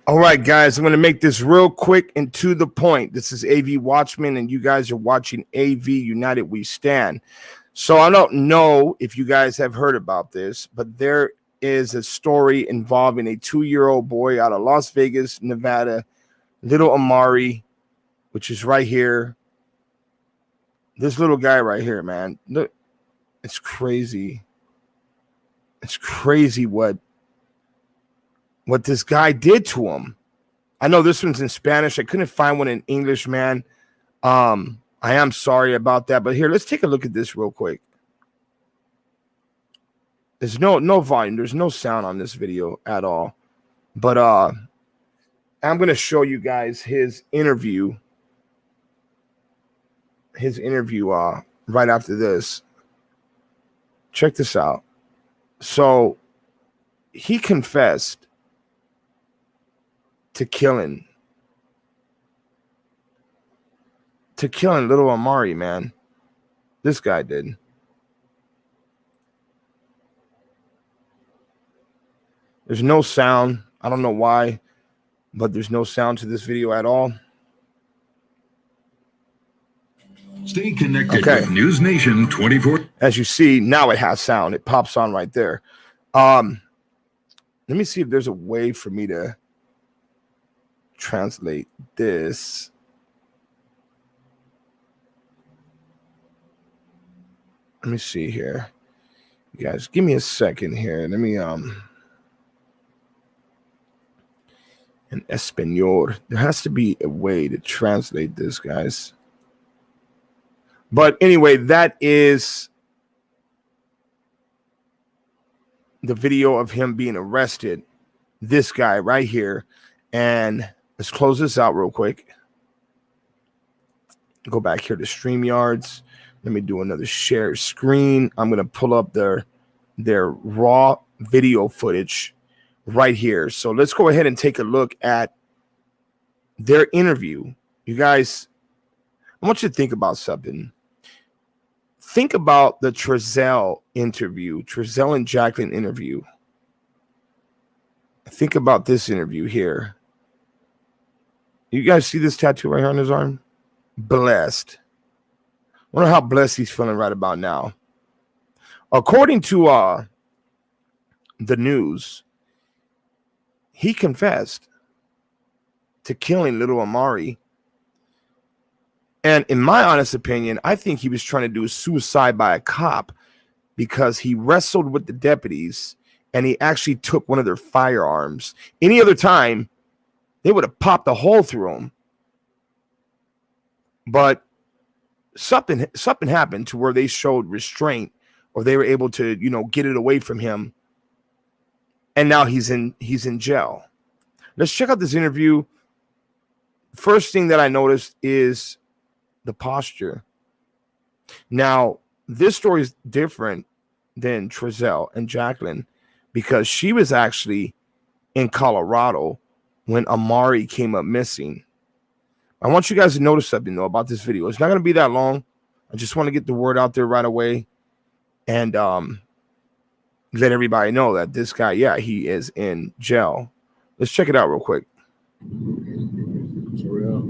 All right, guys, I'm going to make this real quick and to the point. This is AV Watchmen, and you guys are watching AV United We Stand. So I don't know if you guys have heard about this, but there is a story involving a 2-year-old boy out of Las Vegas, Nevada, little Amari, which is right here. This little guy right here, man. Look, it's crazy. It's crazy what this guy did to him. I know this one's in Spanish. I couldn't find one in English, man. I am sorry about that. But here, let's take a look at this real quick. There's no volume. There's no sound on this video at all. But I'm going to show you guys his interview. Right after this. Check this out. So he confessed to killing little Amari, man. This guy did. There's no sound. I don't know why, but there's no sound to this video at all. Stay connected with News Nation 24. As you see, now it has sound. It pops on right there. Let me see if there's a way for me to translate this. Let me see here. You guys, give me a second here. Let me in Espanol. There has to be a way to translate this, guys. But anyway, that is the video of him being arrested. This guy right here. And let's close this out real quick. Go back here to StreamYards. Let me do another share screen. I'm going to pull up their raw video footage right here. So let's go ahead and take a look at their interview. You guys, I want you to think about something. Think about the Trezell interview, Trezell and Jacqueline interview. Think about this interview here. You guys see this tattoo right here on his arm? Blessed. Wonder how blessed he's feeling right about now. According to the news, he confessed to killing little Amari. And in my honest opinion, I think he was trying to do a suicide by a cop because he wrestled with the deputies and he actually took one of their firearms. Any other time, they would have popped a hole through him. But something happened to where they showed restraint, or they were able to, get it away from him. And now he's in jail. Let's check out this interview. First thing that I noticed is the posture. Now, this story is different than Trezell and Jacqueline because she was actually in Colorado when Amari came up missing. I want you guys to notice something, though, about this video. It's not going to be that long. I just want to get the word out there right away and let everybody know that this guy, yeah, he is in jail. Let's check it out real quick. Terrell,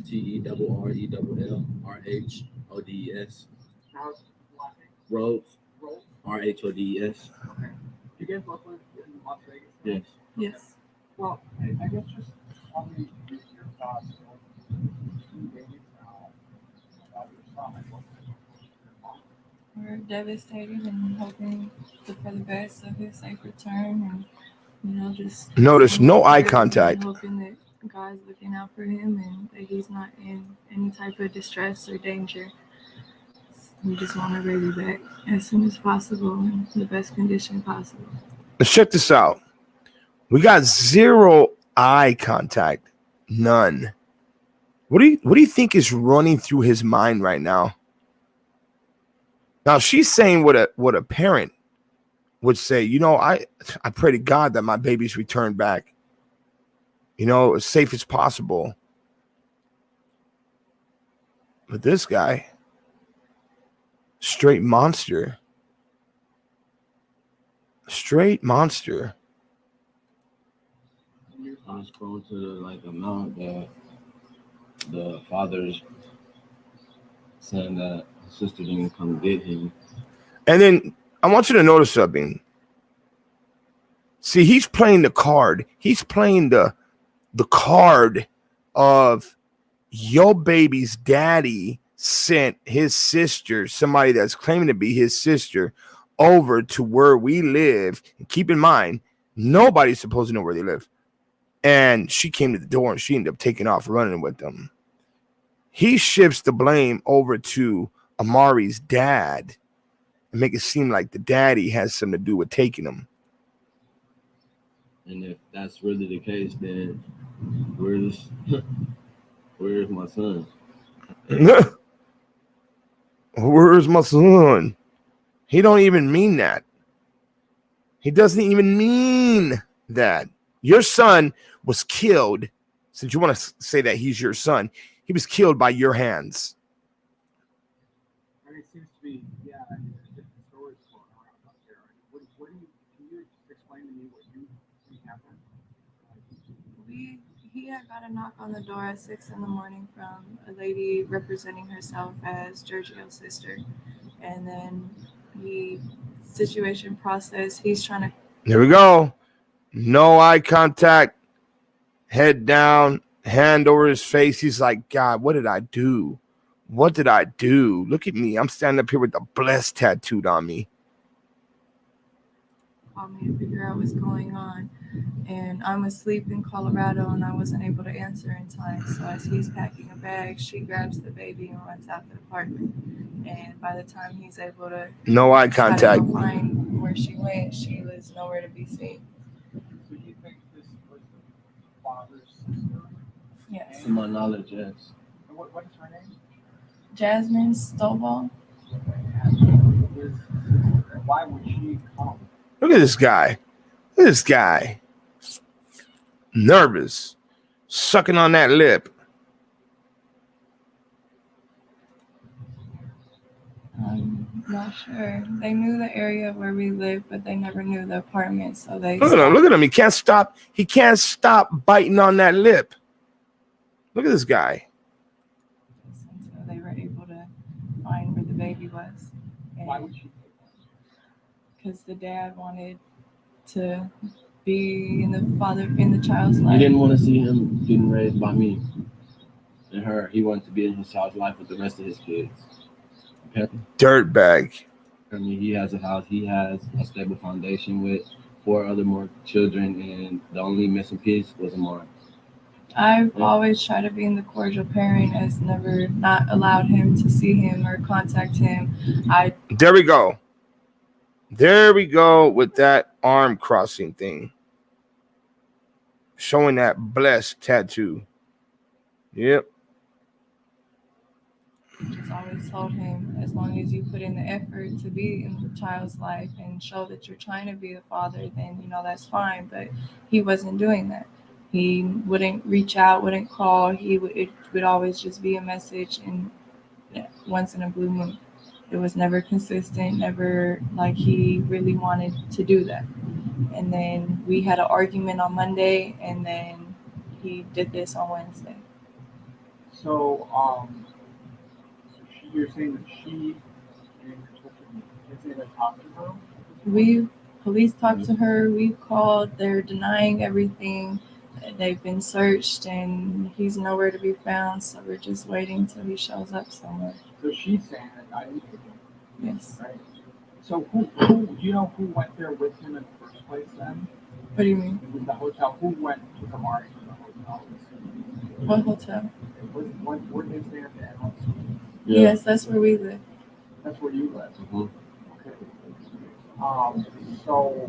TERRELLRHODES. Rhodes, RHODES. You guys both live in Las Vegas? Yes. Yes. Well, I guess just tell me your thoughts on 2 days now about your son. We're devastated and hoping for the best of his safe return, and just notice no eye contact. Hoping that God's looking out for him and that he's not in any type of distress or danger. We just want our baby back as soon as possible in the best condition possible. Let's check this out. We got 0 eye contact. None. What do you think is running through his mind right now? Now she's saying what a parent would say. I pray to God that my baby's returned back, as safe as possible. But this guy, straight monster. You I was prone to like amount that the father's saying that his sister didn't come get him. And then I want you to notice something. See, he's playing the card. He's playing the card of your baby's daddy sent his sister, somebody that's claiming to be his sister, over to where we live. And keep in mind, nobody's supposed to know where they live. And she came to the door and she ended up taking off running with them. He shifts the blame over to Amari's dad and make it seem like the daddy has something to do with taking him. And if that's really the case, then where's my son? Where's my son? He don't even mean that. He doesn't even mean that. Your son was killed. Since you want to say that he's your son, he was killed by your hands. And it seems to be, yeah, I mean, there's different stories going around out there. What do you, can you explain to me what you think happened? He had got a knock on the door at 6 a.m. from a lady representing herself as Giorgio's sister. And then situation process, he's trying to. Here we go. No eye contact, head down, hand over his face. He's like, God, what did I do? What did I do? Look at me. I'm standing up here with the blessed tattooed on me. Called me to figure out what's going on. And I'm asleep in Colorado and I wasn't able to answer in time. So as he's packing a bag, she grabs the baby and runs out the apartment. And by the time he's able to no eye contact, find where she went, she was nowhere to be seen. So you think this was the father's sister? Yes. To my knowledge, yes. And what is her name? Jasmine Stovall. Why would she come? look at this guy. Look at this guy. Nervous, sucking on that lip. I'm not sure. They knew the area where we live, but they never knew the apartment. So they Look at him. Look at him. He can't stop. He can't stop biting on that lip. Look at this guy. Until they were able to find where the baby was. Why would she? Because the dad wanted to be in the child's life. He didn't want to see him getting raised by me and her. He wanted to be in his child's life with the rest of his kids. Okay. Dirtbag. I mean, he has a house. He has a stable foundation with 4 other more children, and the only missing piece was Amari. I've always tried to be the cordial parent, as never not allowed him to see him or contact him. There we go. There we go with that arm crossing thing. Showing that blessed tattoo. Yep. Just always told him, as long as you put in the effort to be in the child's life and show that you're trying to be a father, then that's fine. But he wasn't doing that. He wouldn't reach out, wouldn't call. It would always just be a message, and once in a blue moon. It was never consistent, never like he really wanted to do that. And then we had an argument on Monday, and then he did this on Wednesday. So, you're saying that she didn't talk to her? Police talked to her. We called. They're denying everything. They've been searched, and he's nowhere to be found. So we're just waiting till he shows up somewhere. So she's saying that I need to. Yes. Right. So who do you know who went there with him in the first place then? What do you mean? It was the hotel. Who went with Amari to the hotel? What hotel? Where did they stay at the Emerald? Yeah. Yes, that's where we live. That's where you live. Mm-hmm. Okay. So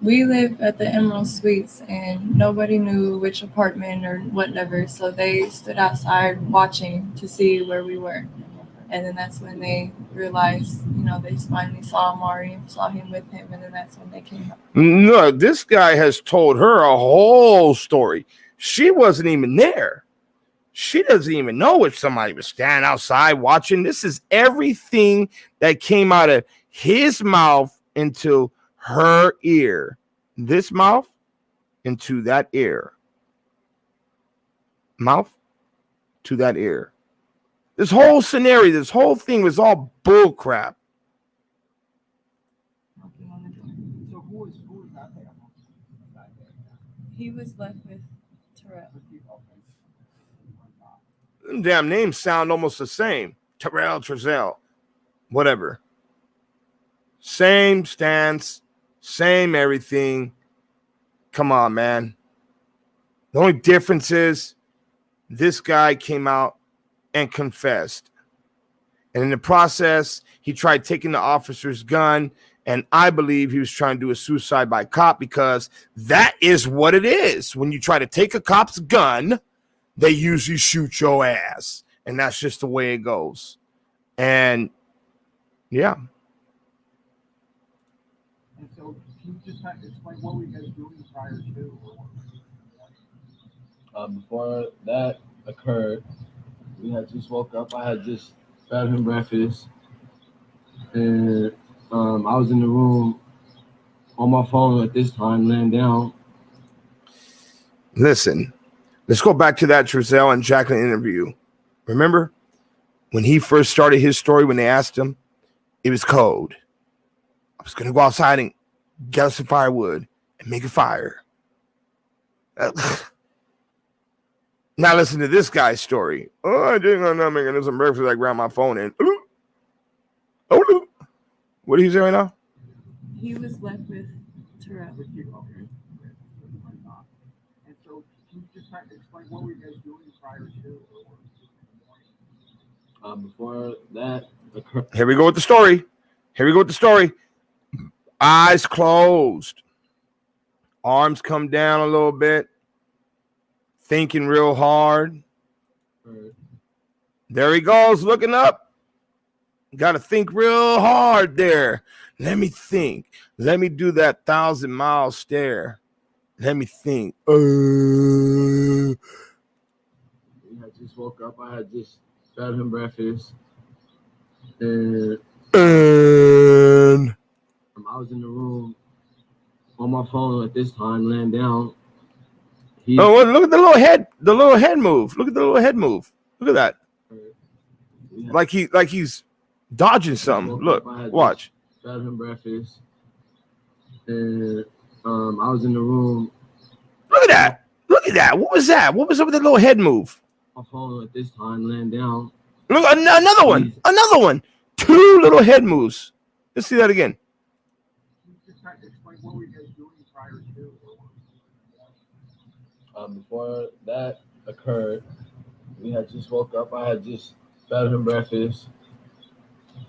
we live at the Emerald Suites, and nobody knew which apartment or whatever. So they stood outside watching to see where we were. And then that's when they realized, they finally saw Amari, saw him with him, and then that's when they came up. No, this guy has told her a whole story. She wasn't even there. She doesn't even know if somebody was standing outside watching. This is everything that came out of his mouth into her ear. This mouth into that ear. Mouth to that ear. This whole scenario, this whole thing was all bull crap. Knocking on the door. So who was that there? He was left with Terrell. Them damn names sound almost the same. Terrell, Trezell, whatever. Same stance, same everything. Come on, man. The only difference is this guy came out and confessed. And in the process, he tried taking the officer's gun. And I believe he was trying to do a suicide by cop, because that is what it is. When you try to take a cop's gun, they usually shoot your ass. And that's just the way it goes. And yeah. And so can you just kind of explain what were you guys doing prior to? Before that occurred, we had just woke up. I had just fed him breakfast, and I was in the room on my phone at this time, laying down. Listen, let's go back to that Trezell and Jacqueline interview. Remember when he first started his story, when they asked him, it was cold. I was going to go outside and get us some firewood and make a fire. Now listen to this guy's story. Oh, I didn't know nothing. Making some breakfast. I grabbed my phone and what did he say right now? He was left with Terrell. With you, okay. And so can you just kind of explain what were you guys doing prior to? Before that occurred. Here we go with the story. Eyes closed. Arms come down a little bit. Thinking real hard. There he goes, looking up. Got to think real hard there. Let me think. Let me do that 1,000-mile stare. Let me think. We had just woke up. I had just fed him breakfast, and I was in the room on my phone at this time, laying down. Oh, look at the little head move. Look at the little head move. Look at that. Like he's dodging something. Look, watch. Fed him breakfast, and I was in the room. Look at that. Look at that. What was that? What was up with the little head move? My phone at this time, laying down. Look, another one. Another one. 2 little head moves. Let's see that again. Can you just kind of explain what were you guys doing prior to? Before that occurred, we had just woke up. I had just fed him breakfast,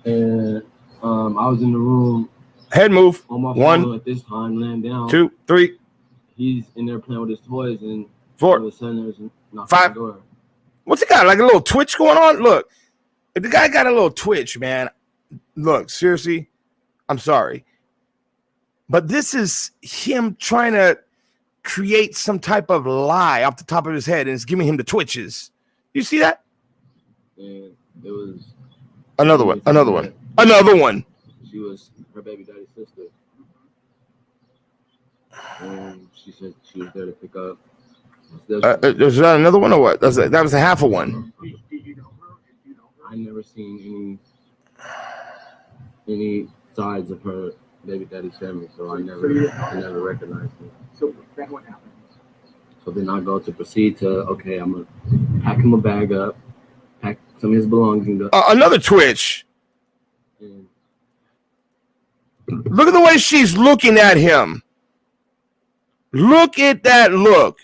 and I was in the room. Head move. On my 1 phone at this time, laying down. 2, 3. He's in there playing with his toys, and 4. all of a sudden there's a knock 5. on the door. What's he got? Like a little twitch going on? Look, if the guy got a little twitch, man. Look, seriously, I'm sorry, but this is him trying to create some type of lie off the top of his head, and it's giving him the twitches. You see that? And it was Another one. She was her baby daddy's sister, and she said she was there to pick up. Was that another one or what? That was a half of one. Did you know her? I never seen any sides of her baby daddy's family, so I never recognized her. So then what happened? So then I go to proceed to, okay, I'm gonna pack him a bag up, pack some of his belongings up. Another twitch. And look at the way she's looking at him. Look at that look.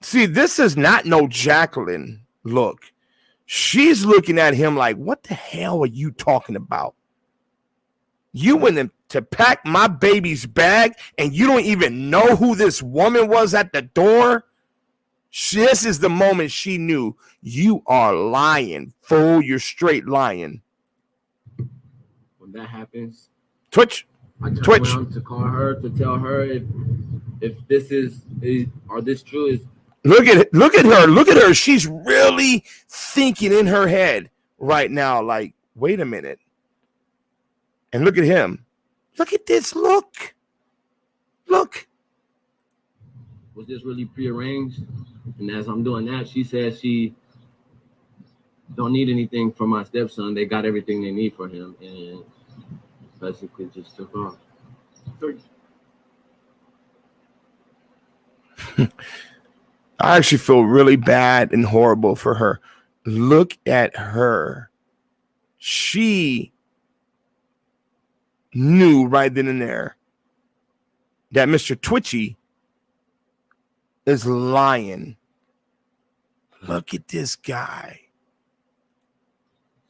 See, this is not no Jacqueline look. She's looking at him like, what the hell are you talking about? You went to pack my baby's bag and you don't even know who this woman was at the door? This is the moment she knew you are lying, fool. You're straight lying. when that happens, Twitch. I turn Twitch. around to call her to tell her if this is or this true is. Look at her. Look at her. She's really thinking in her head right now, like, wait a minute. And look at him. Look at this. Look. was this really prearranged? And as I'm doing that, she says she don't need anything from my stepson. They got everything they need for him, and basically just took off. I actually feel really bad and horrible for her. Look at her. She knew right then and there that Mr. Twitchy is lying. Look at this guy.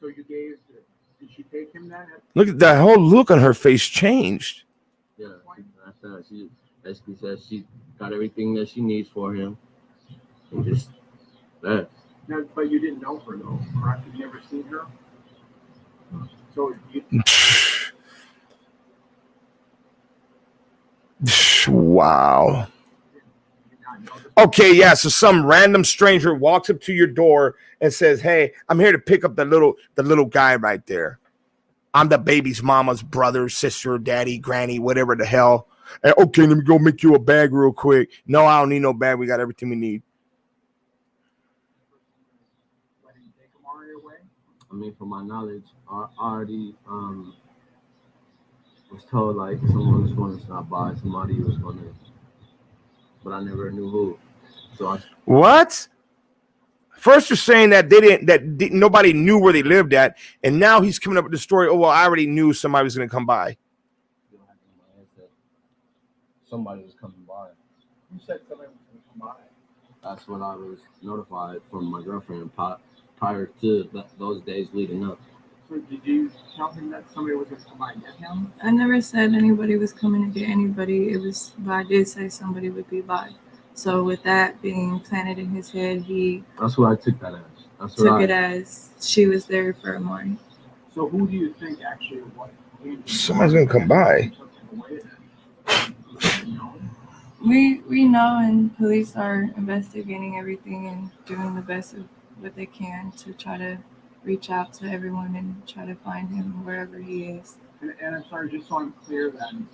So you gave, did she take him then? Look at that whole look on her face changed. Yeah, that's that. She basically says she got everything that she needs for him. And just that. No, but you didn't know her though, correct? You've never seen her? So you, Wow. did not know this. Okay, yeah. So some random stranger walks up to your door and says, "Hey, I'm here to pick up the little guy right there. I'm the baby's mama's brother, sister, daddy, granny, whatever the hell. And, okay, let me go make you a bag real quick. No, I don't need no bag. We got everything we need." Let him take him on your way. I mean, from my knowledge, I already was told like someone was going to stop by, somebody was going to, but I never knew who. So What? First, you're saying that nobody knew where they lived at, and now he's coming up with the story. Oh well, I already knew somebody was going to come by. somebody was coming by. You said somebody was going to come by. That's what I was notified from my girlfriend prior to those days leading up. So did you tell him that somebody was going to come by and get him? I never said anybody was coming to get anybody. But I did say somebody would be by. So with that being planted in his head, he That's what I took that as. took it as she was there for a morning. So who do you think actually was? Somebody's gonna come by. We know, and police are investigating everything and doing the best of what they can to try to reach out to everyone and try to find him wherever he is. And I'm sorry, just so I'm clear then,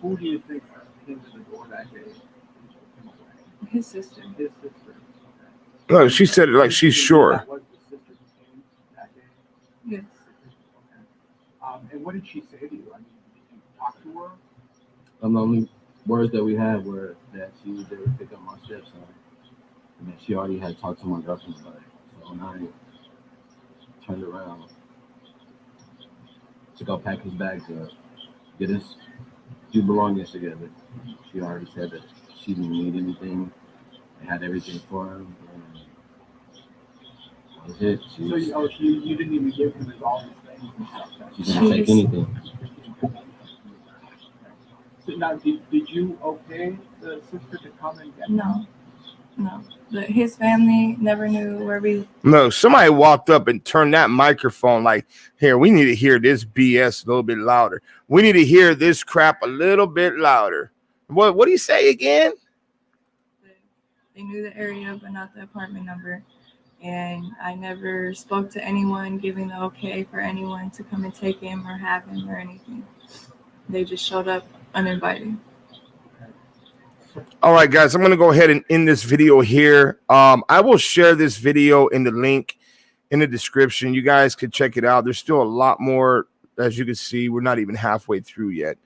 who do you think came to the door that day? His sister. His sister. No, she said it like she's sure. That was the sister who came that day? Yes. Okay. And what did she say to you? I mean, did you talk to her? The only words that we had were that she was there to pick up my stepson, and that she already had talked to my girlfriend about it. So when I turned around to go pack his bags up, get his few belongings together, she already said that she didn't need anything. They had everything for him. And that was it. You didn't even give him all these things and stuff. She didn't take anything. So now, did you okay the sister to come and get him? No. But his family never knew where we. No, somebody walked up and turned that microphone like, here, we need to hear this BS a little bit louder. We need to hear this crap a little bit louder. What do you say again? They knew the area, but not the apartment number. And I never spoke to anyone giving the okay for anyone to come and take him or have him or anything. They just showed up uninvited. All right, guys, I'm going to go ahead and end this video here. I will share this video in the link in the description. You guys can check it out. There's still a lot more. As you can see, we're not even halfway through yet.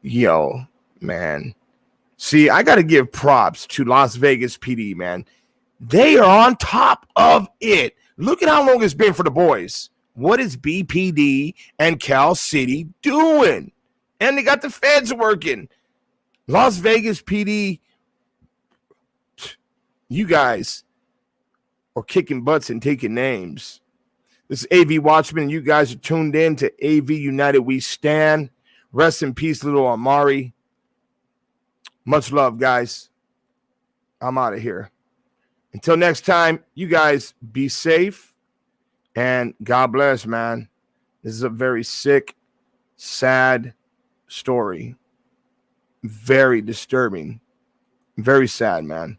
Yo, man. See, I got to give props to Las Vegas PD, man. They are on top of it. Look at how long it's been for the boys. What is BPD and Cal City doing? And they got the feds working. Las Vegas PD, you guys are kicking butts and taking names. This is AV Watchmen, and you guys are tuned in to AV United We Stand. Rest in peace, little Amari. Much love, guys. I'm out of here. Until next time, you guys be safe, and God bless, man. This is a very sick, sad story. Very disturbing. Very sad, man.